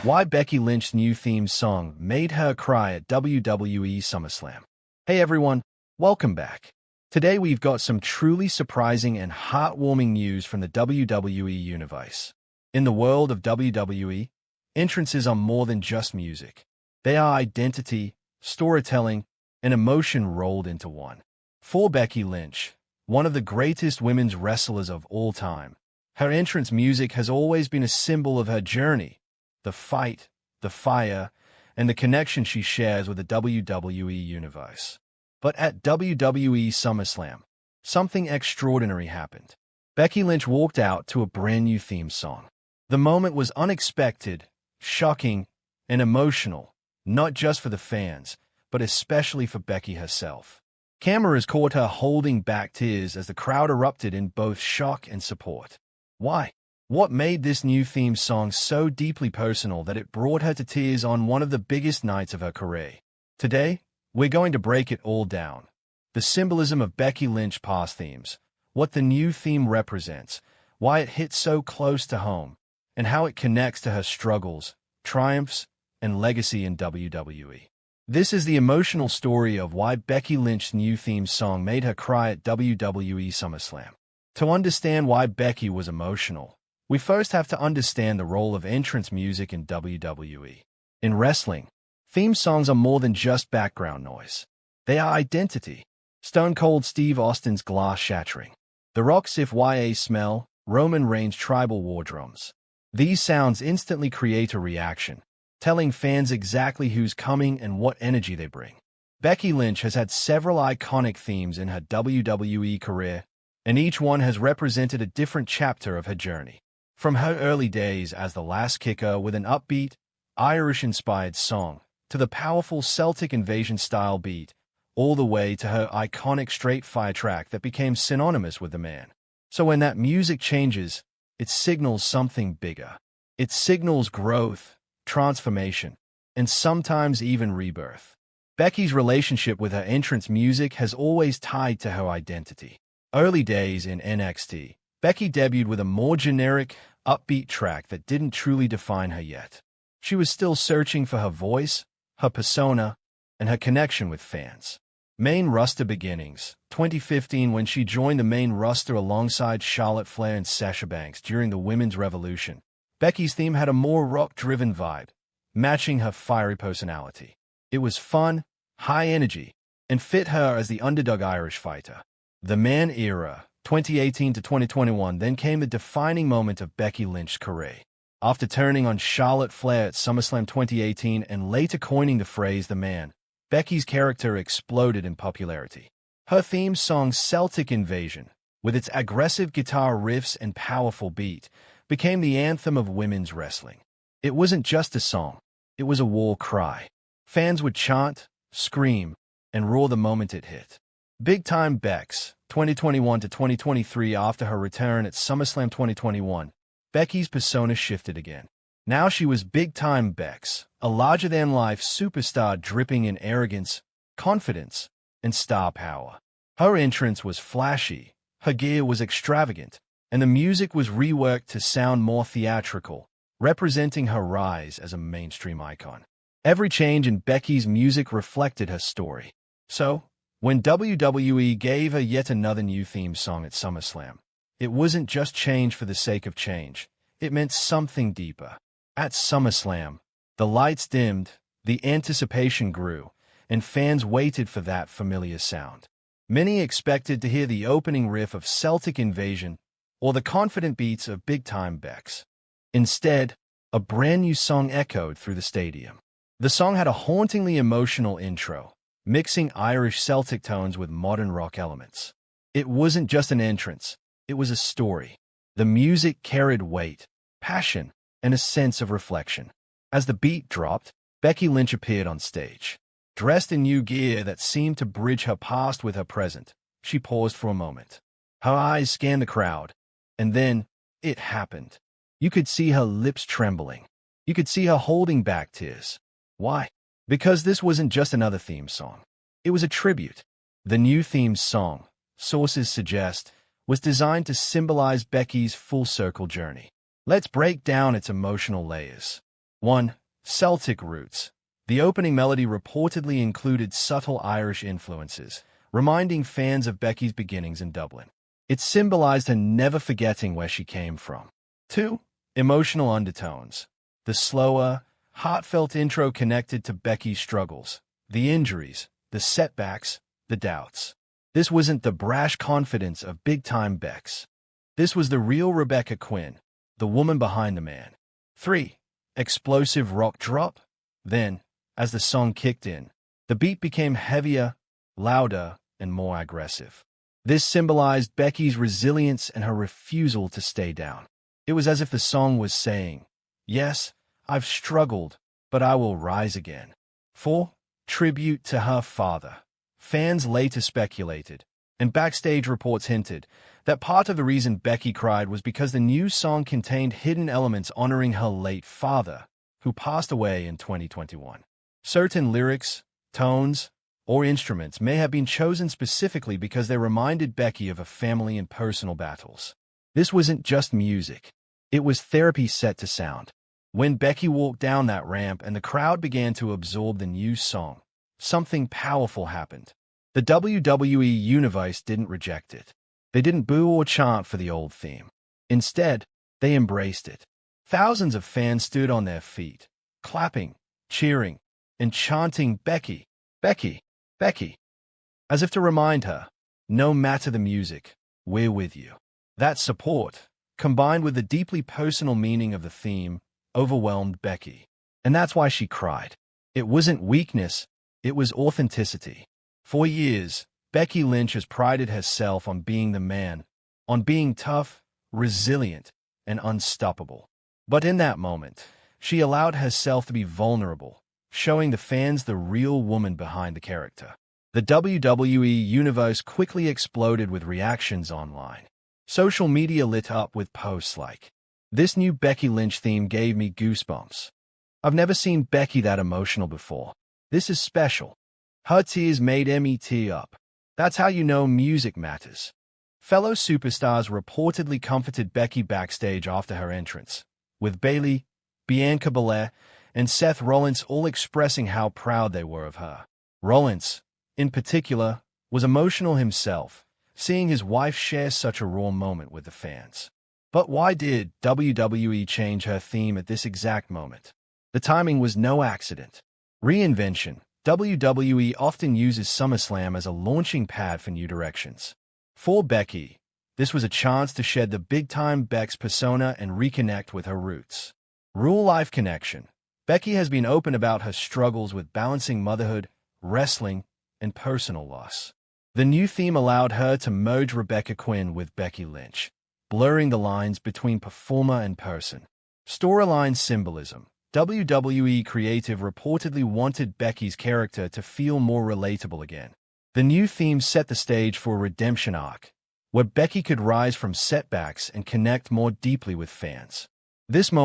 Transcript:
Why Becky Lynch's new theme song made her cry at WWE SummerSlam. Hey everyone, welcome back. Today we've got some truly surprising and heartwarming news from the WWE Universe. In the world of WWE, entrances are more than just music. They are identity, storytelling, and emotion rolled into one. For Becky Lynch, one of the greatest women's wrestlers of all time, her entrance music has always been a symbol of her journey, the fight, the fire, and the connection she shares with the WWE Universe. But at WWE SummerSlam, something extraordinary happened. Becky Lynch walked out to a brand new theme song. The moment was unexpected, shocking, and emotional, not just for the fans, but especially for Becky herself. Cameras caught her holding back tears as the crowd erupted in both shock and support. Why? What made this new theme song so deeply personal that it brought her to tears on one of the biggest nights of her career? Today, we're going to break it all down. The symbolism of Becky Lynch past themes, what the new theme represents, why it hits so close to home, and how it connects to her struggles, triumphs, and legacy in WWE. This is the emotional story of why Becky Lynch's new theme song made her cry at WWE SummerSlam. To understand why Becky was emotional, we first have to understand the role of entrance music in WWE. In wrestling, theme songs are more than just background noise. They are identity. Stone Cold Steve Austin's glass shattering, The Rock's If Ya Smell, Roman Reigns' tribal war drums. These sounds instantly create a reaction, telling fans exactly who's coming and what energy they bring. Becky Lynch has had several iconic themes in her WWE career, and each one has represented a different chapter of her journey. From her early days as the Last Kicker with an upbeat, Irish-inspired song, to the powerful Celtic Invasion-style beat, all the way to her iconic straight fire track that became synonymous with the man. So when that music changes, it signals something bigger. It signals growth, transformation, and sometimes even rebirth. Becky's relationship with her entrance music has always tied to her identity. Early days in NXT, Becky debuted with a more generic, upbeat track that didn't truly define her yet. She was still searching for her voice, her persona, and her connection with fans. Main roster beginnings, 2015 when she joined the main roster alongside Charlotte Flair and Sasha Banks during the Women's Revolution. Becky's theme had a more rock-driven vibe, matching her fiery personality. It was fun, high energy, and fit her as the underdog Irish fighter. The Man era, 2018 to 2021, then came the defining moment of Becky Lynch's career. After turning on Charlotte Flair at SummerSlam 2018 and later coining the phrase The Man, Becky's character exploded in popularity. Her theme song Celtic Invasion, with its aggressive guitar riffs and powerful beat, became the anthem of women's wrestling. It wasn't just a song, it was a war cry. Fans would chant, scream, and roar the moment it hit. Big Time Bex, 2021 to 2023. After her return at SummerSlam 2021, Becky's persona shifted again. Now she was Big Time Bex, a larger-than-life superstar dripping in arrogance, confidence, and star power. Her entrance was flashy, her gear was extravagant, and the music was reworked to sound more theatrical, representing her rise as a mainstream icon. Every change in Becky's music reflected her story. So, when WWE gave her yet another new theme song at SummerSlam, it wasn't just change for the sake of change. It meant something deeper. At SummerSlam, the lights dimmed, the anticipation grew, and fans waited for that familiar sound. Many expected to hear the opening riff of Celtic Invasion or the confident beats of Big Time Bex. Instead, a brand new song echoed through the stadium. The song had a hauntingly emotional intro, mixing Irish Celtic tones with modern rock elements. It wasn't just an entrance, it was a story. The music carried weight, passion, and a sense of reflection. As the beat dropped, Becky Lynch appeared on stage. Dressed in new gear that seemed to bridge her past with her present, she paused for a moment. Her eyes scanned the crowd, and then it happened. You could see her lips trembling. You could see her holding back tears. Why? Because this wasn't just another theme song. It was a tribute. The new theme song, sources suggest, was designed to symbolize Becky's full-circle journey. Let's break down its emotional layers. 1. Celtic roots. The opening melody reportedly included subtle Irish influences, reminding fans of Becky's beginnings in Dublin. It symbolized her never forgetting where she came from. 2. Emotional undertones. The slower, heartfelt intro connected to Becky's struggles, the injuries, the setbacks, the doubts. This wasn't the brash confidence of big-time Bex. This was the real Rebecca Quinn, the woman behind the man. 3. Explosive rock drop. Then, as the song kicked in, the beat became heavier, louder, and more aggressive. This symbolized Becky's resilience and her refusal to stay down. It was as if the song was saying, "Yes, I've struggled, but I will rise again." 4. Tribute to her father. Fans later speculated, and backstage reports hinted, that part of the reason Becky cried was because the new song contained hidden elements honoring her late father, who passed away in 2021. Certain lyrics, tones, or instruments may have been chosen specifically because they reminded Becky of her family and personal battles. This wasn't just music. It was therapy set to sound. When Becky walked down that ramp and the crowd began to absorb the new song, something powerful happened. The WWE Universe didn't reject it. They didn't boo or chant for the old theme. Instead, they embraced it. Thousands of fans stood on their feet, clapping, cheering, and chanting, "Becky, Becky, Becky," as if to remind her, no matter the music, we're with you. That support, combined with the deeply personal meaning of the theme, overwhelmed Becky. And that's why she cried. It wasn't weakness, it was authenticity. For years, Becky Lynch has prided herself on being the man, on being tough, resilient, and unstoppable. But in that moment, she allowed herself to be vulnerable, showing the fans the real woman behind the character. The WWE Universe quickly exploded with reactions online. Social media lit up with posts like, "This new Becky Lynch theme gave me goosebumps. I've never seen Becky that emotional before. This is special. Her tears made me tear up. That's how you know music matters." Fellow superstars reportedly comforted Becky backstage after her entrance, with Bayley, Bianca Belair, and Seth Rollins all expressing how proud they were of her. Rollins, in particular, was emotional himself, seeing his wife share such a raw moment with the fans. But why did WWE change her theme at this exact moment? The timing was no accident. Reinvention. WWE often uses SummerSlam as a launching pad for new directions. For Becky, this was a chance to shed the big-time Bex persona and reconnect with her roots. Real-life connection. Becky has been open about her struggles with balancing motherhood, wrestling, and personal loss. The new theme allowed her to merge Rebecca Quinn with Becky Lynch, blurring the lines between performer and person. Storyline symbolism. WWE Creative reportedly wanted Becky's character to feel more relatable again. The new theme set the stage for a redemption arc, where Becky could rise from setbacks and connect more deeply with fans. This moment